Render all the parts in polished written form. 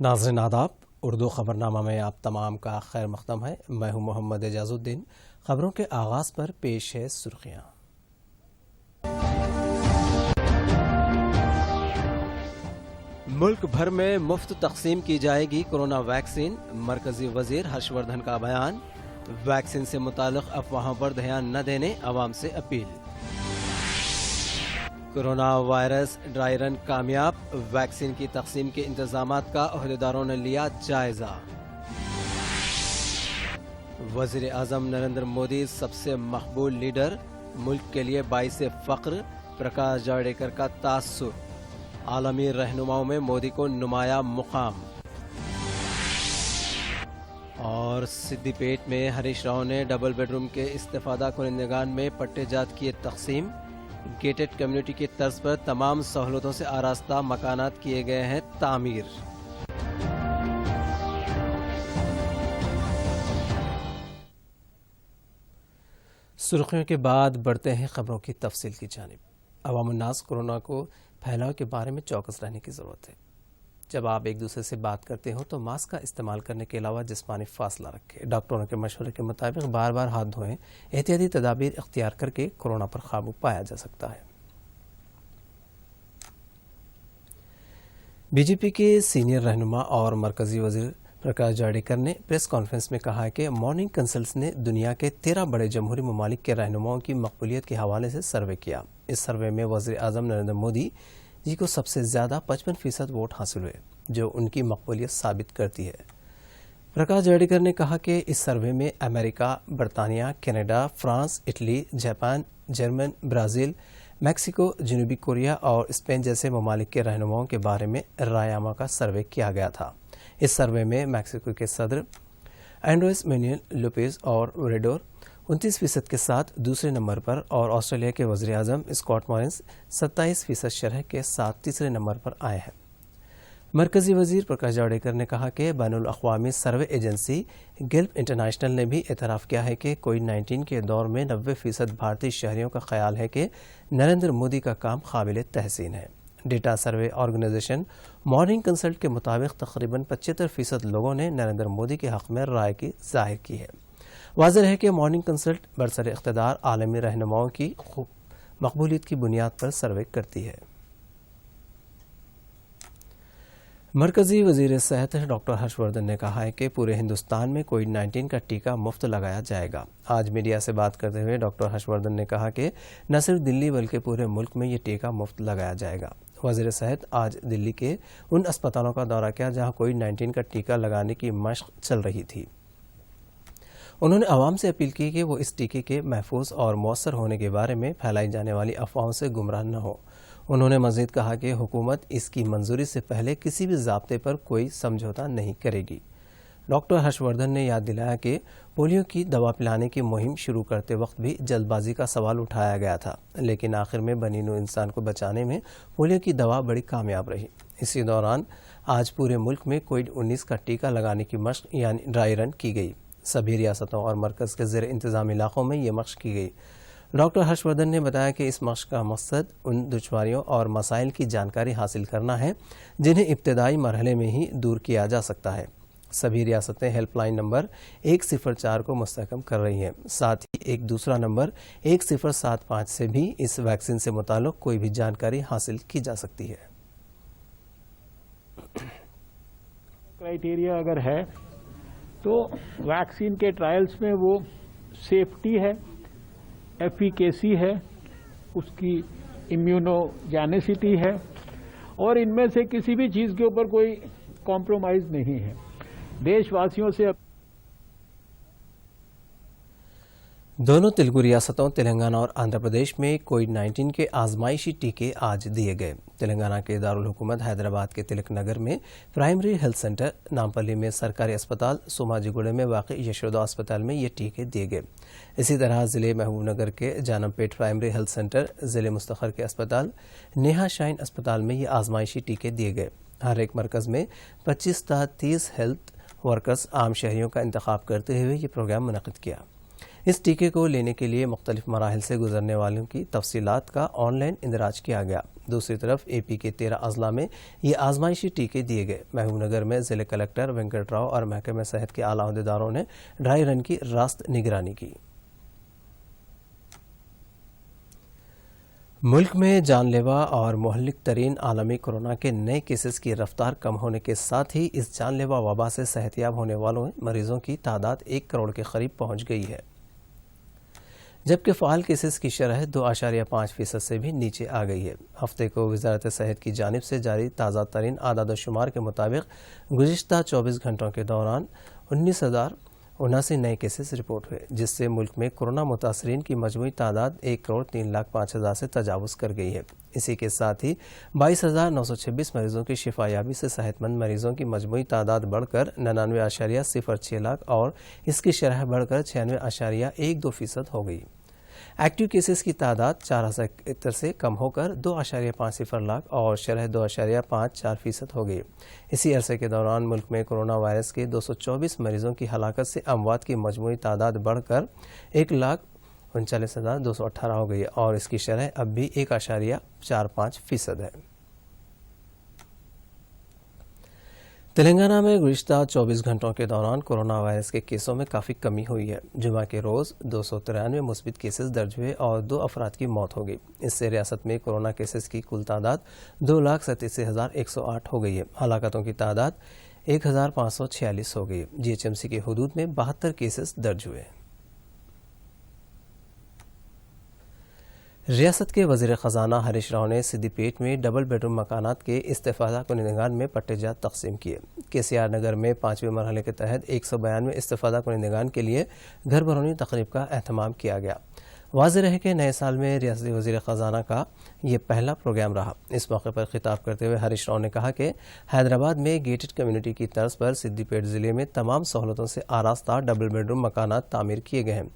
ناظرین آداب، اردو خبرنامہ میں آپ تمام کا خیر مقدم ہے۔ میں ہوں محمد اعجاز الدین۔ خبروں کے آغاز پر پیش ہے سرخیاں۔ ملک بھر میں مفت تقسیم کی جائے گی کورونا ویکسین، مرکزی وزیر ہرش وردھن کا بیان۔ ویکسین سے متعلق افواہوں پر دھیان نہ دینے عوام سے اپیل۔ کورونا وائرس ڈرائی رن کامیاب، ویکسین کی تقسیم کے انتظامات کا عہدیداروں نے لیا جائزہ۔ وزیر اعظم نریندر مودی سب سے مقبول لیڈر، ملک کے لیے باعث فخر، پرکاش جاوڈیکر کا تاثر۔ عالمی رہنماؤں میں مودی کو نمایاں مقام۔ اور سدی پیٹ میں ہریش راؤ نے ڈبل بیڈ روم کے استفادہ کنندگان میں پٹے جات کیے تقسیم۔ گیٹڈ کمیونٹی کی طرز پر تمام سہولتوں سے آراستہ مکانات کیے گئے ہیں تعمیر۔ سرخیوں کے بعد بڑھتے ہیں خبروں کی تفصیل کی جانب۔ عوام الناس کورونا کو پھیلاؤ کے بارے میں چوکس رہنے کی ضرورت ہے۔ جب آپ ایک دوسرے سے بات کرتے ہو تو ماسک کا استعمال کرنے کے علاوہ جسمانی فاصلہ رکھیں۔ ڈاکٹروں کے مشورے کے مطابق بار بار ہاتھ دھوئیں۔ احتیاطی تدابیر اختیار کر کے کورونا پر قابو پایا جا سکتا ہے۔ بی جے پی کے سینئر رہنما اور مرکزی وزیر پرکاش جاوڈیکر نے پریس کانفرنس میں کہا کہ مارننگ کنسلٹس نے دنیا کے 13 بڑے جمہوری ممالک کے رہنماؤں کی مقبولیت کے حوالے سے سروے کیا۔ اس سروے میں وزیر اعظم نریندر مودی جی کو سب سے زیادہ 55% ووٹ حاصل ہوئے، جو ان کی مقبولیت ثابت کرتی ہے۔ پرکاش جاوڈیکر نے کہا کہ اس سروے میں امریکہ، برطانیہ، Canada, France, Italy, Japan, German, Brazil, Mexico, جنوبی کوریا اور اسپین جیسے ممالک کے رہنماؤں کے بارے میں رائے عامہ کا سروے کیا گیا تھا۔ اس سروے میں میکسیکو کے صدر اینڈریس مینوئل لوپیز اوبراڈور 29% کے ساتھ دوسرے نمبر پر اور آسٹریلیا کے وزیر اعظم اسکاٹ مارنس 27% شرح کے ساتھ تیسرے نمبر پر آئے ہیں۔ مرکزی وزیر پرکاش جاوڈیکر نے کہا کہ بین الاقوامی سروے ایجنسی گیلپ انٹرنیشنل نے بھی اعتراف کیا ہے کہ کووڈ-19 کے دور میں 90% بھارتی شہریوں کا خیال ہے کہ نریندر مودی کا کام قابل تحسین ہے۔ Data survey organization Morning Consult کے مطابق تقریباً 75% لوگوں نے نریندر مودی کے حق میں رائے کی ظاہر کی ہے۔ واضح ہے کہ مارننگ کنسلٹ برسر اقتدار عالمی رہنماؤں کی مقبولیت کی بنیاد پر سروے کرتی ہے۔ مرکزی وزیر صحت ڈاکٹر ہرش وردھن نے کہا ہے کہ پورے ہندوستان میں کووڈ-19 کا ٹیکہ مفت لگایا جائے گا۔ آج میڈیا سے بات کرتے ہوئے ڈاکٹر ہرش وردھن نے کہا کہ نہ صرف دلی بلکہ پورے ملک میں یہ ٹیکہ مفت لگایا جائے گا۔ وزیر صحت آج دلی کے ان اسپتالوں کا دورہ کیا جہاں کووڈ-19 کا ٹیکہ لگانے کی مشق چل رہی تھی۔ انہوں نے عوام سے اپیل کی کہ وہ اس ٹیکے کے محفوظ اور مؤثر ہونے کے بارے میں پھیلائی جانے والی افواہوں سے گمراہ نہ ہو۔ انہوں نے مزید کہا کہ حکومت اس کی منظوری سے پہلے کسی بھی ضابطے پر کوئی سمجھوتا نہیں کرے گی۔ ڈاکٹر ہرش وردھن نے یاد دلایا کہ پولیو کی دوا پلانے کی مہم شروع کرتے وقت بھی جلد بازی کا سوال اٹھایا گیا تھا، لیکن آخر میں بنی نوع انسان کو بچانے میں پولیو کی دوا بڑی کامیاب رہی۔ اسی دوران آج پورے ملک میں کووڈ-19 کا ٹیکہ لگانے کی مشق یعنی ڈرائی رن کی گئی۔ سبھی ریاستوں اور مرکز کے زیر انتظام علاقوں میں یہ مشق کی گئی۔ ڈاکٹر ہرش وردھن نے بتایا کہ اس مشق کا مقصد ان دشواریوں اور مسائل کی جانکاری حاصل کرنا ہے جنہیں ابتدائی مرحلے میں ہی دور کیا جا سکتا ہے۔ سبھی ریاستیں ہیلپ لائن نمبر 104 کو مستحکم کر رہی ہیں۔ ساتھ ہی ایک دوسرا نمبر 1075 سے بھی اس ویکسین سے متعلق کوئی بھی جانکاری حاصل کی جا سکتی ہے۔ کرائیٹیریا اگر ہے تو ویکسین کے ٹرائلز میں وہ سیفٹی ہے، ایفیکیسی ہے، اس کی امیونوجینسٹی ہے، اور ان میں سے کسی بھی چیز کے اوپر کوئی کمپرومائز نہیں ہے۔ دیش واسیوں سے دونوں تلگو ریاستوں تلنگانہ اور آندھرا پردیش میں کووڈ-19 کے آزمائشی ٹیکے آج دیے گئے۔ تلنگانہ کے دارالحکومت حیدرآباد کے تلک نگر میں پرائمری ہیلتھ سینٹر، نامپلی میں سرکاری اسپتال، سوماجی گوڑے میں واقع یشودا اسپتال میں یہ ٹیکے دیے گئے۔ اسی طرح ضلع محبوب نگر کے جانم پیٹ پرائمری ہیلتھ سینٹر، ضلع مستخر کے اسپتال نیہا شائن اسپتال میں یہ آزمائشی ٹیکے دیے گئے۔ ہر ایک مرکز میں 25 تا 30 ہیلتھ ورکرز عام شہریوں کا انتخاب کرتے ہوئے یہ پروگرام منعقد کیا۔ اس ٹیکے کو لینے کے لیے مختلف مراحل سے گزرنے والوں کی تفصیلات کا آن لائن اندراج کیا گیا۔ دوسری طرف اے پی کے 13 اضلاع میں یہ آزمائشی ٹیکے دیے گئے۔ محبوب نگر میں ضلع کلکٹر وینکٹ راؤ اور محکمہ صحت کے اعلیٰ عہدیداروں نے ڈرائی رن کی راست نگرانی کی۔ ملک میں جان لیوا اور مہلک ترین عالمی کورونا کے نئے کیسز کی رفتار کم ہونے کے ساتھ ہی اس جان لیوا وبا سے صحت یاب ہونے والوں مریضوں کی تعداد 1 کروڑ کے قریب پہنچ گئی ہے، جبکہ فعال کیسز کی شرح 2.5% سے بھی نیچے آ گئی ہے۔ ہفتے کو وزارت صحت کی جانب سے جاری تازہ ترین اعداد و شمار کے مطابق گزشتہ 24 گھنٹوں کے دوران 19,079 نئے کیسز رپورٹ ہوئے، جس سے ملک میں کورونا متاثرین کی مجموعی تعداد 1,03,05,000 سے تجاوز کر گئی ہے۔ اسی کے ساتھ ہی 22,926 مریضوں کی شفا یابی سے صحت مند مریضوں کی مجموعی تعداد بڑھ کر 99.06 لاکھ اور اس کی شرح بڑھ کر 96.12% ہو گئی۔ ایکٹیو کیسز کی تعداد 4,071 سے کم ہو کر 2.50 لاکھ اور شرح 2.54% ہو گئی۔ اسی عرصے کے دوران ملک میں کورونا وائرس کے 224 مریضوں کی ہلاکت سے اموات کی مجموعی تعداد بڑھ کر 1,39,218 ہو گئی اور اس کی شرح اب بھی 1.45% ہے۔ تلنگانہ میں گزشتہ 24 گھنٹوں کے دوران کورونا وائرس کے کیسوں میں کافی کمی ہوئی ہے۔ جمعہ کے روز 293 مثبت کیسز درج ہوئے اور 2 افراد کی موت ہو گئی۔ اس سے ریاست میں کورونا کیسز کی کل تعداد 2,87,108 ہو گئی ہے۔ ہلاکتوں کی تعداد 1,546 ہو گئی۔ جی ایچ ایم سی کے حدود میں 72 کیسز درج ہوئے۔ ریاست کے وزیر خزانہ ہریش راؤ نے سدی پیٹ میں ڈبل بیڈ روم مکانات کے استفادہ کنندگان میں پٹے جات تقسیم کیے۔ کے سی آر نگر میں 5ویں مرحلے کے تحت 192 استفادہ کنندگان کے لیے گھر برونی تقریب کا اہتمام کیا گیا۔ واضح رہے کہ نئے سال میں ریاستی وزیر خزانہ کا یہ پہلا پروگرام رہا۔ اس موقع پر خطاب کرتے ہوئے ہریش راؤ نے کہا کہ حیدرآباد میں گیٹڈ کمیونٹی کی طرز پر سدی پیٹ ضلع میں تمام سہولتوں سے آراستہ ڈبل بیڈ روم مکانات تعمیر کیے گئے ہیں۔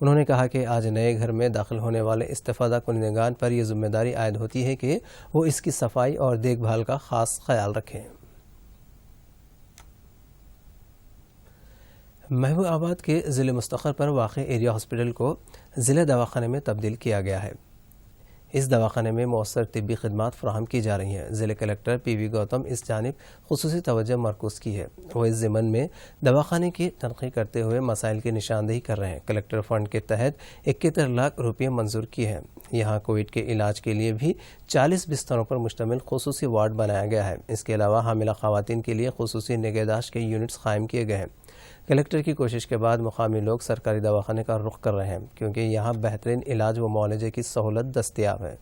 انہوں نے کہا کہ آج نئے گھر میں داخل ہونے والے استفادہ کنندگان پر یہ ذمہ داری عائد ہوتی ہے کہ وہ اس کی صفائی اور دیکھ بھال کا خاص خیال رکھیں۔ محبوب آباد کے ضلع مستقر پر واقع ایریا ہاسپٹل کو ضلع دواخانے میں تبدیل کیا گیا ہے۔ اس دواخانے میں مؤثر طبی خدمات فراہم کی جا رہی ہیں۔ ضلع کلکٹر پی وی گوتم اس جانب خصوصی توجہ مرکوز کی ہے۔ وہ اس ضمن میں دواخانے کی تنقیح کرتے ہوئے مسائل کی نشاندہی کر رہے ہیں۔ کلکٹر فنڈ کے تحت 71 لاکھ روپے منظور کیے ہیں۔ یہاں کووڈ کے علاج کے لیے بھی 40 بستروں پر مشتمل خصوصی وارڈ بنایا گیا ہے۔ اس کے علاوہ حاملہ خواتین کے لیے خصوصی نگہداشت کے یونٹس قائم کیے گئے ہیں۔ کلکٹر کی کوشش کے بعد مقامی لوگ سرکاری دواخانے کا رخ کر رہے ہیں کیونکہ یہاں بہترین علاج و معالجے کی سہولت دستیاب ہے۔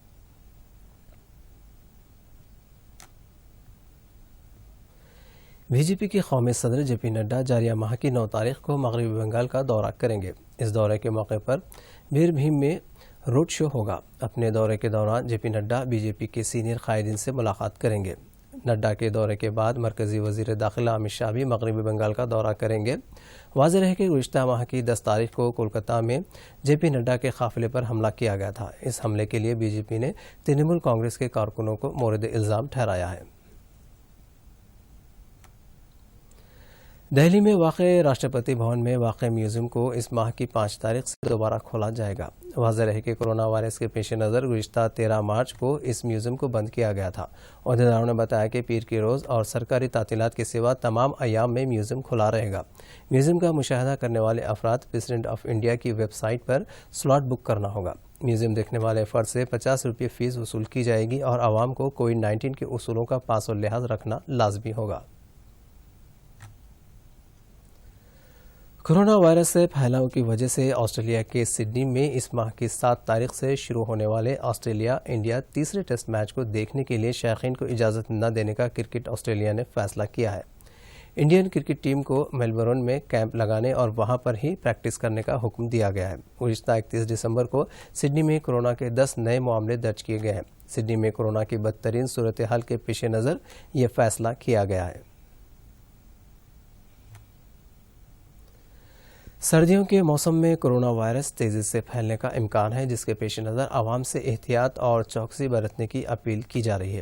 بی جے پی کے قومی صدر جے پی نڈا جاریہ ماہ کی 9 تاریخ کو مغربی بنگال کا دورہ کریں گے۔ اس دورے کے موقع پر بیر بھیم میں روڈ شو ہوگا۔ اپنے دورے کے دوران جے پی نڈا بی جے پی کے سینئر قائدین سے ملاقات کریں گے۔ نڈا کے دورے کے بعد مرکزی وزیر داخلہ امت شاہ بھی مغربی بنگال کا دورہ کریں گے۔ واضح رہے کہ گزشتہ ماہ کی 10 تاریخ کو کولکتہ میں جے پی نڈا کے قافلے پر حملہ کیا گیا تھا۔ اس حملے کے لیے بی جے پی نے ترنمول کانگریس کے کارکنوں کو مورد الزام ٹھہرایا ہے۔ دہلی میں واقع راشٹرپتی بھون میں واقع میوزیم کو اس ماہ کی 5 تاریخ سے دوبارہ کھولا جائے گا۔ واضح رہے کہ کورونا وائرس کے پیش نظر گزشتہ 13 مارچ کو اس میوزیم کو بند کیا گیا تھا۔ عہدیداروں نے بتایا کہ پیر کے روز اور سرکاری تعطیلات کے سوا تمام ایام میں میوزیم کھلا رہے گا۔ میوزیم کا مشاہدہ کرنے والے افراد پریزیڈنٹ آف انڈیا کی ویب سائٹ پر سلاٹ بک کرنا ہوگا۔ میوزیم دیکھنے والے فرد سے 50 روپے فیس وصول کی جائے گی اور عوام کو کووڈ-19 کے اصولوں کا پاس و لحاظ رکھنا لازمی ہوگا۔ کورونا وائرس سے پھیلاؤ کی وجہ سے آسٹریلیا کے سڈنی میں اس ماہ کی 7 تاریخ سے شروع ہونے والے آسٹریلیا انڈیا تیسرے ٹیسٹ میچ کو دیکھنے کے لیے شائقین کو اجازت نہ دینے کا کرکٹ آسٹریلیا نے فیصلہ کیا ہے۔ انڈین کرکٹ ٹیم کو میلبورن میں کیمپ لگانے اور وہاں پر ہی پریکٹس کرنے کا حکم دیا گیا ہے۔ گزشتہ 31 دسمبر کو سڈنی میں کورونا کے 10 نئے معاملے درج کیے گئے ہیں۔ سڈنی میں کورونا کی بدترین صورتحال کے پیش نظر یہ فیصلہ کیا گیا ہے۔ سردیوں کے موسم میں کورونا وائرس تیزی سے پھیلنے کا امکان ہے، جس کے پیش نظر عوام سے احتیاط اور چوکسی برتنے کی اپیل کی جا رہی ہے۔